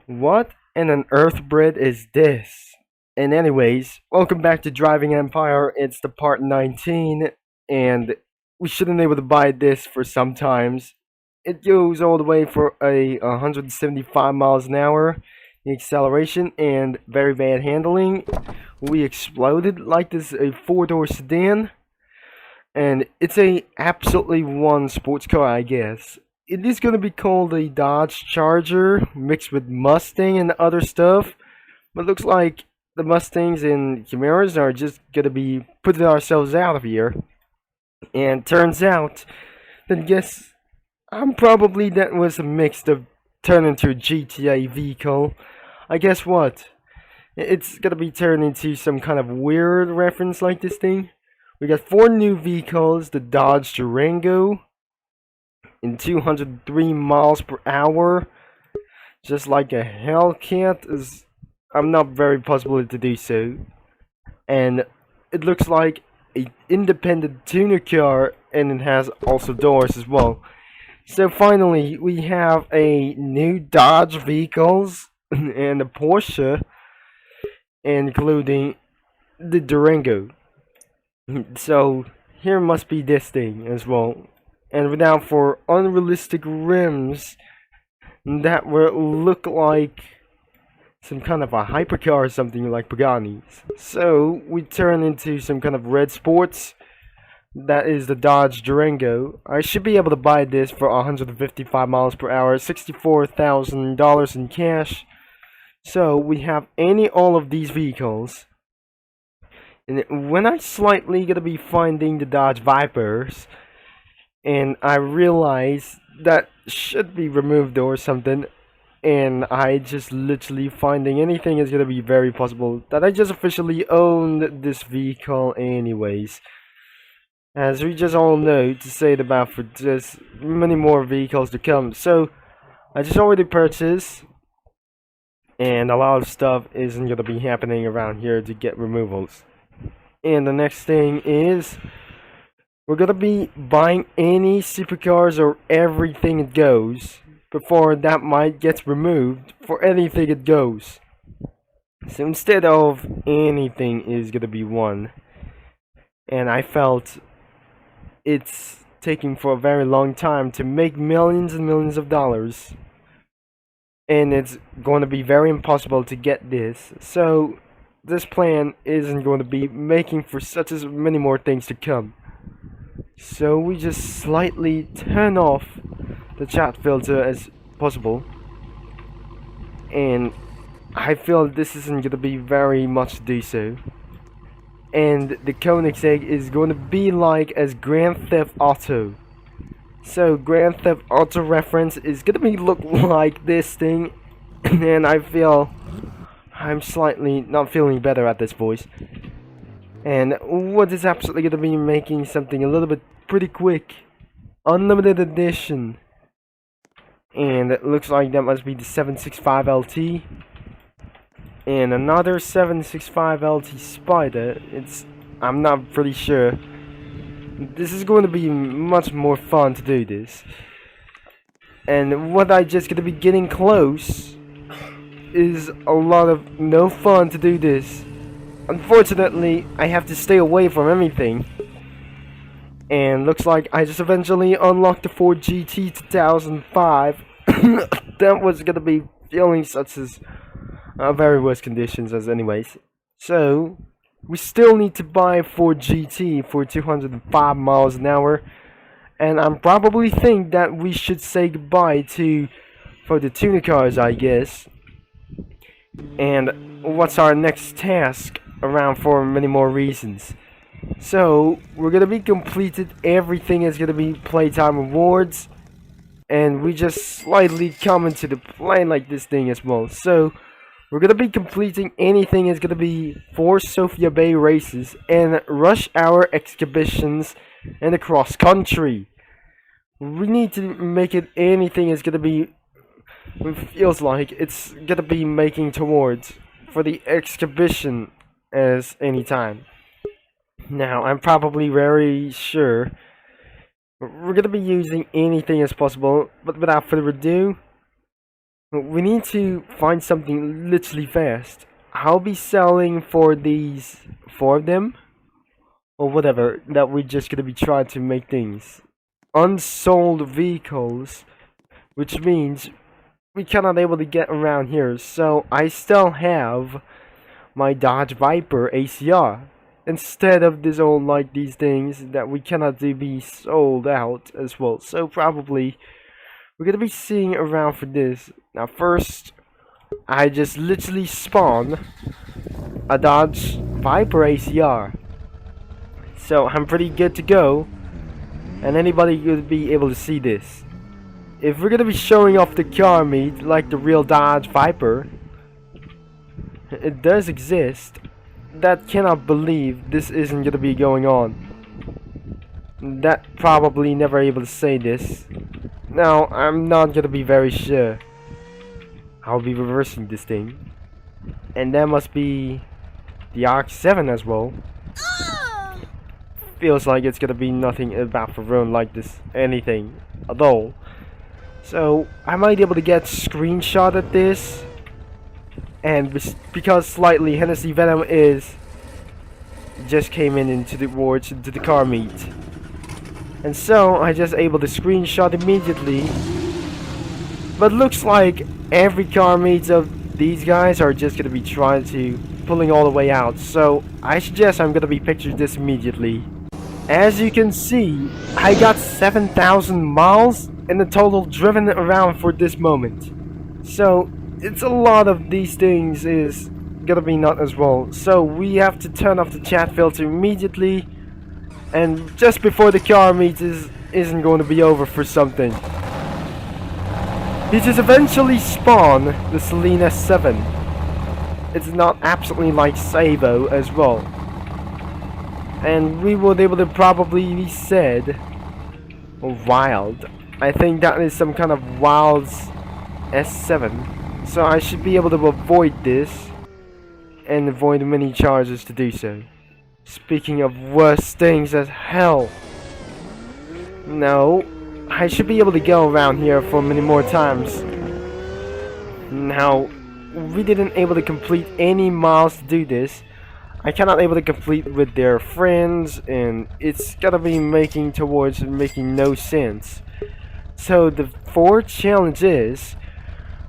What in an earthbread is this? And anyways, welcome back to Driving Empire. It's the part 19, and we shouldn't be able to buy this for some times. It goes all the way for a 175 miles an hour, the acceleration, and very bad handling. We exploded like this a four-door sedan, and it's a absolutely one sports car, I guess. It is gonna be called a Dodge Charger mixed with Mustang and other stuff, but looks like the Mustangs and Camaros are just gonna be putting ourselves out of here. And turns out that guess I'm probably that was a mix of turn into a GTA vehicle. I guess what? It's gonna be turned into some kind of weird reference like this thing. We got four new vehicles: the Dodge Durango in 203 miles per hour, just like a Hellcat. Is I'm not very possible to do so, and it looks like a independent tuner car, and it has also doors as well. So finally, we have a new Dodge vehicles and a Porsche, including the Durango. So here must be this thing as well. And without for unrealistic rims that will look like some kind of a hypercar or something like Pagani's. So we turn into some kind of red sports. That is the Dodge Durango. I should be able to buy this for 155 miles per hour, $64,000 in cash. So we have all of these vehicles. And when I slightly gonna be finding the Dodge Vipers, and I realize that should be removed or something, and I just literally finding anything is gonna be very possible that I just officially owned this vehicle anyways. As we just all know, to say it about for just many more vehicles to come. So I just already purchased, and a lot of stuff isn't gonna be happening around here to get removals. And the next thing is we're gonna be buying any supercars or everything it goes before that might get removed for anything it goes. So instead of anything is gonna be one. And I felt it's taking for a very long time to make millions and millions of dollars. And it's going to be very impossible to get this. So this plan isn't going to be making for such as many more things to come. So we just slightly turn off the chat filter as possible, and I feel this isn't going to be very much to do so. And the Koenigsegg is going to be like as Grand Theft Auto. So Grand Theft Auto reference is going to be look like this thing, and I feel I'm slightly not feeling better at this voice. And what is absolutely going to be making something a little bit pretty quick. Unlimited edition. And it looks like that must be the 765 LT. And another 765 LT Spider. I'm not pretty sure. This is going to be much more fun to do this. And what I just going to be getting close is a lot of no fun to do this. Unfortunately, I have to stay away from everything. And looks like I just eventually unlocked the Ford GT 2005. That was gonna be feeling such as very worst conditions as anyways. So, we still need to buy Ford GT for 205 miles an hour. And I'm probably think that we should say goodbye to for the tuner cars, I guess. And what's our next task? Around for many more reasons. So we're gonna be completed. Everything is gonna be playtime rewards, and we just slightly come into the plane like this thing as well. So we're gonna be completing anything is gonna be 4 Sofia Bay races and rush hour exhibitions and the cross country. We need to make it anything is gonna be. It feels like it's gonna be making towards for the exhibition as any time. Now, I'm probably very sure we're gonna be using anything as possible, but without further ado, We need to find something literally fast. I'll be selling for these 4 of them, or whatever, that we're just gonna be trying to make things. Unsold vehicles, which means we cannot able to get around here. So I still have my Dodge Viper ACR instead of this old, like, these things that we cannot be sold out as well. So probably we're gonna be seeing around for this. Now first, I just literally spawn a Dodge Viper ACR, so I'm pretty good to go, and anybody could be able to see this. If we're gonna be showing off the car meat like the real Dodge Viper, it does exist. That cannot believe this isn't gonna be going on. That probably never able to say this. Now I'm not gonna be very sure. I'll be reversing this thing, and that must be the RX-7 as well. Feels like it's gonna be nothing about to run like this, anything at all. So I might be able to get screenshot at this, and because slightly Hennessy Venom is just came into the wards into the car meet, and so I just able to screenshot immediately. But looks like every car meets of these guys are just gonna be trying to pulling all the way out. So I suggest I'm gonna be pictured this immediately. As you can see, I got 7,000 miles in the total driven around for this moment. So it's a lot of these things is gonna be not as well. So we have to turn off the chat filter immediately, and just before the car meet isn't going to be over for something. He just eventually spawn the Selena 7. It's not absolutely like Savo as well. And we would able to probably be said wild. I think that is some kind of wild S7. So I should be able to avoid this and avoid many charges to do so. Speaking of worse things as hell. No. I should be able to go around here for many more times. Now, we didn't able to complete any miles to do this. I cannot able to complete with their friends, and it's gonna be making no sense. So the 4th challenge is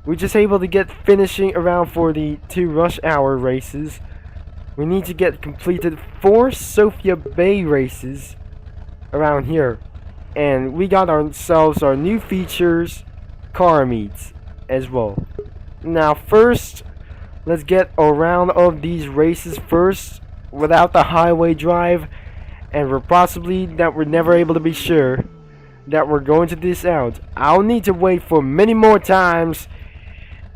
we're just able to get finishing around for the 2 rush hour races. We need to get completed 4 Sofia Bay races around here. And we got ourselves our new features, car meets, as well. Now first, let's get a round of these races first, without the highway drive, and we're possibly that we're never able to be sure that we're going to this out. I'll need to wait for many more times,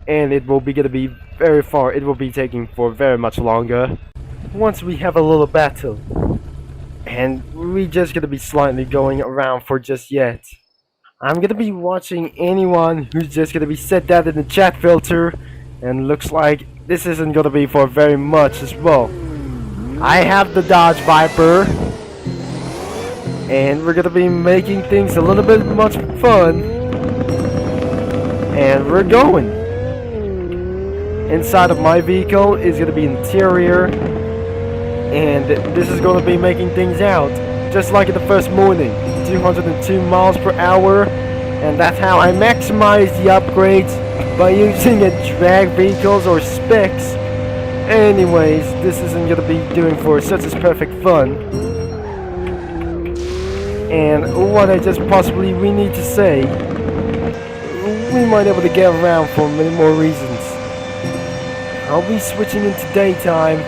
and it will be gonna be very far. It will be taking for very much longer. Once we have a little battle. And we just gonna be slightly going around for just yet. I'm gonna be watching anyone who's just gonna be set that in the chat filter, and looks like this isn't gonna be for very much as well. I have the Dodge Viper, and we're gonna be making things a little bit much fun, and we're going. Inside of my vehicle is gonna be interior, and this is going to be making things out just like in the first morning. 202 miles per hour, and that's how I maximize the upgrades, by using a drag vehicles or specs. Anyways, this isn't going to be doing for such as perfect fun. And what I just possibly we need to say, we might be able to get around for many more reasons. I'll be switching into daytime.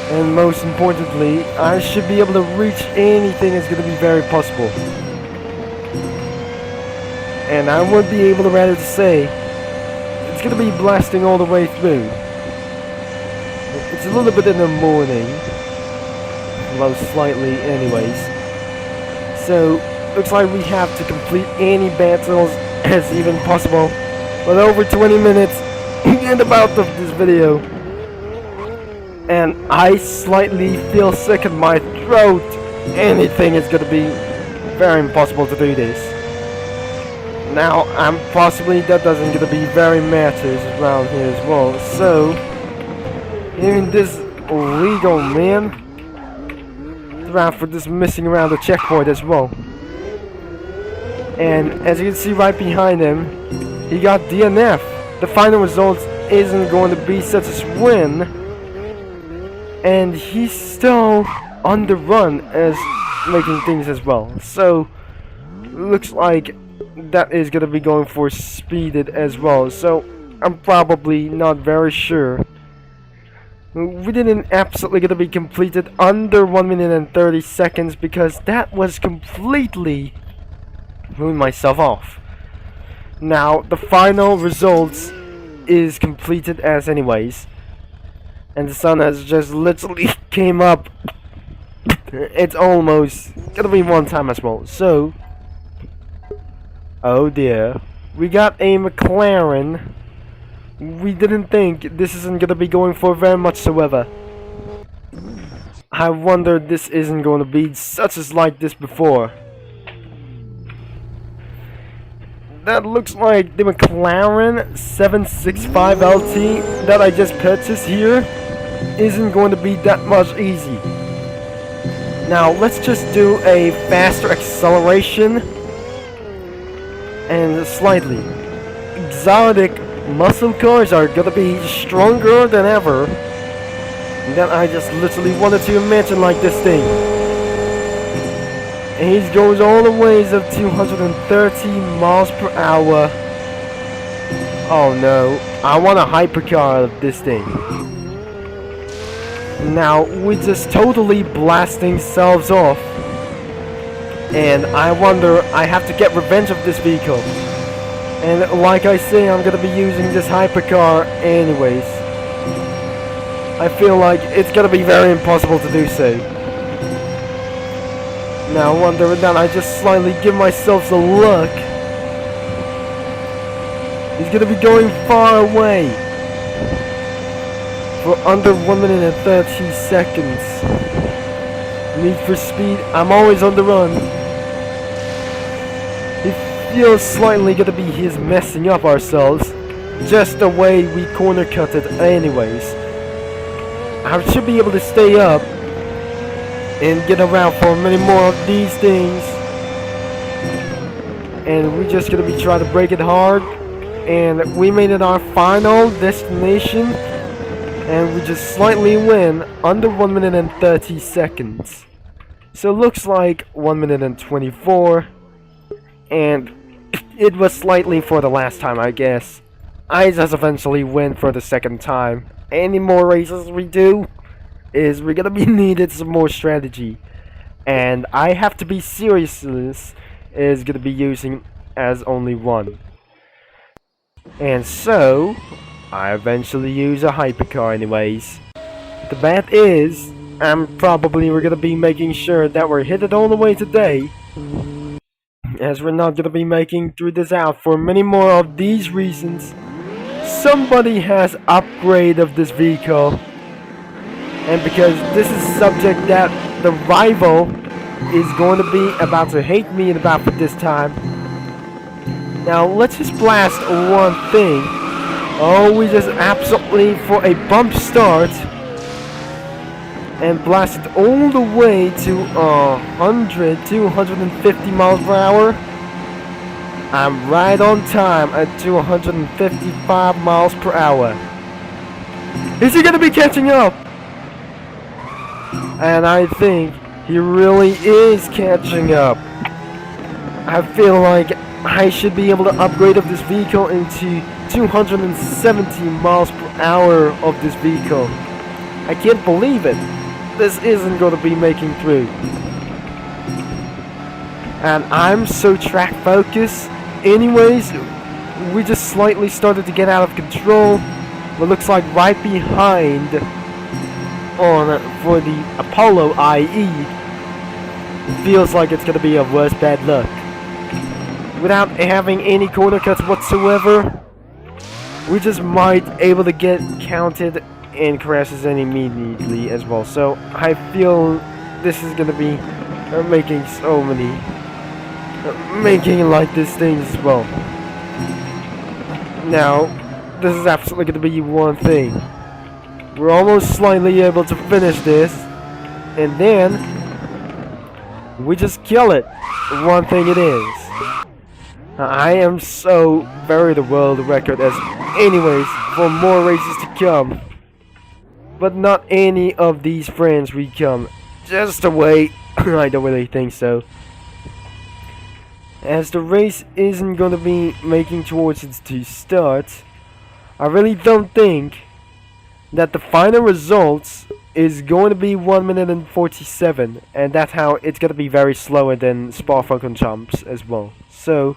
And most importantly, I should be able to reach anything that's going to be very possible. And I would be able to rather say, it's going to be blasting all the way through. It's a little bit in the morning. Most slightly anyways. So, looks like we have to complete any battles as even possible. But over 20 minutes in about of this video. And I slightly feel sick in my throat. Anything is gonna be very impossible to do this. Now, possibly that doesn't gonna be very matters around here as well. So, even this illegal man around for this missing around the checkpoint as well. And as you can see right behind him, he got DNF. The final result isn't going to be such a win, and he's still on the run as making things as well. So looks like that is gonna be going for speeded as well. So I'm probably not very sure. We didn't absolutely gonna be completed under 1 minute and 30 seconds because that was completely ruined myself off. Now the final results is completed as anyways, and the sun has just literally came up. It's almost gonna be one time as well. So, oh dear, we got a McLaren. We didn't think this isn't gonna be going for very much whatsoever. I wonder this isn't going to be such as like this before. That looks like the McLaren 765 LT that I just purchased here isn't going to be that much easy. Now let's just do a faster acceleration and slightly. Exotic muscle cars are gonna be stronger than ever. And then I just literally wanted to imagine like this thing. And he goes all the ways of 230 miles per hour. Oh no, I want a hypercar of this thing. Now we're just totally blasting ourselves off. And I wonder, I have to get revenge of this vehicle. And like I say, I'm gonna be using this hypercar anyways. I feel like it's gonna be very impossible to do so. Now I wonder that I just slightly give myself a look. He's gonna be going far away. For under 1 minute and 30 seconds. Need for speed, I'm always on the run. Feels slightly gonna be his messing up ourselves, just the way we corner cut it anyways. I should be able to stay up and get around for many more of these things, and we're just gonna be trying to break it hard. And we made it our final destination, and we just slightly win under 1 minute and 30 seconds. So it looks like 1 minute and 24, and it was slightly for the last time, I guess. I just eventually win for the second time. Any more races we do, is we're gonna be needed some more strategy. And I have to be serious, is gonna be using as only one. And so, I eventually use a hypercar anyways. The bad is, we're gonna be making sure that we're hit it all the way today, as we're not gonna be making through this out for many more of these reasons. Somebody has upgrade of this vehicle, and because this is subject that the rival is going to be about to hate me in about for this time. Now let's just blast one thing. Oh, we just absolutely for a bump start and blast it all the way to 250 miles per hour. I'm right on time at 255 miles per hour. Is he gonna be catching up? And I think he really is catching up. I feel like I should be able to upgrade of this vehicle into 270 miles per hour of this vehicle. I can't believe it. This isn't going to be making through. And I'm so track focused. Anyways, we just slightly started to get out of control. What looks like right behind for the Apollo IE. It feels like it's going to be a worse bad luck. Without having any corner cuts whatsoever, we just might able to get counted and crashes in immediately as well. So I feel this is gonna be making so many making like this thing as well. Now, this is absolutely going to be one thing. We're almost slightly able to finish this, and then we just kill it. One thing it is. I am so very the world record as anyways for more races to come. But not any of these friends we come. Just a wait. I don't really think so. As the race isn't going to be making towards its to start, I really don't think that the final results is going to be 1 minute and 47, and that's how it's going to be very slower than Spa-Francorchamps as well. So,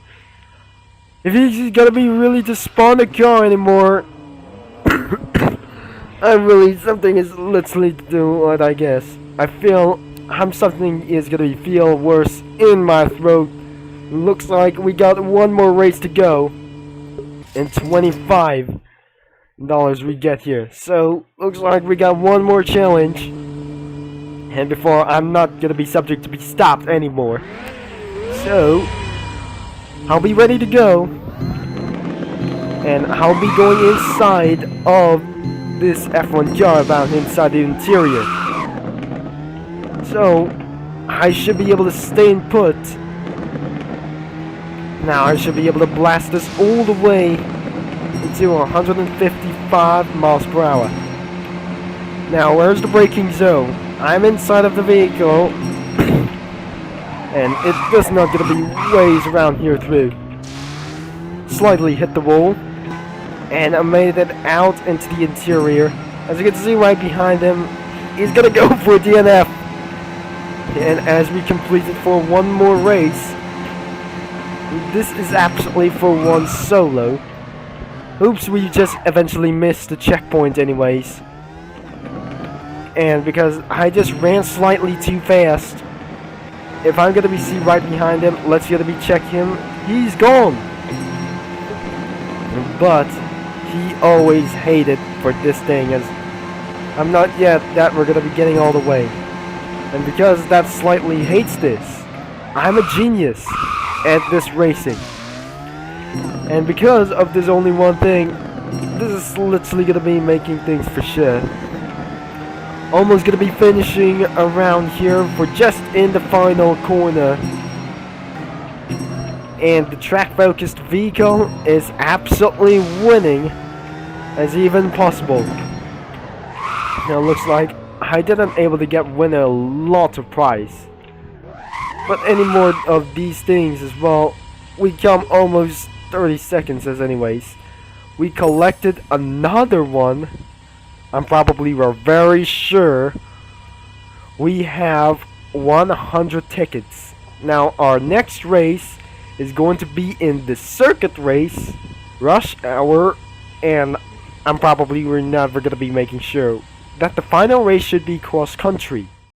if he's going to be really to spawn a car anymore, something is literally to do what I guess. I feel something is going to feel worse in my throat. Looks like we got one more race to go, and $25 we get here. So looks like we got one more challenge, and before I'm not gonna be subject to be stopped anymore. So I'll be ready to go, and I'll be going inside of this F1 caravan inside the interior. So I should be able to stay put. Now I should be able to blast this all the way into 155 miles per hour. Now where's the braking zone? I'm inside of the vehicle and it does not gonna be ways around here through. Slightly hit the wall and I made it out into the interior. As you can see right behind him, he's gonna go for a DNF. And as we complete it for one more race, this is absolutely for one solo. Oops, we just eventually missed the checkpoint anyways. And because I just ran slightly too fast, if I'm gonna be seen right behind him, let's gonna be check him, he's gone. But he always hated for this thing, as I'm not yet that we're gonna be getting all the way. And because that slightly hates this, I'm a genius at this racing. And because of this only one thing, this is literally gonna be making things for sure. Almost gonna be finishing around here for just in the final corner. And the track focused vehicle is absolutely winning as even possible. Now it looks like I didn't able to get winner a lot of prize. But any more of these things as well, we come almost 30 seconds as anyways. We collected another one. I'm probably we're very sure we have 100 tickets. Now our next race is going to be in the circuit race, rush hour, and we're never gonna be making sure that the final race should be cross country.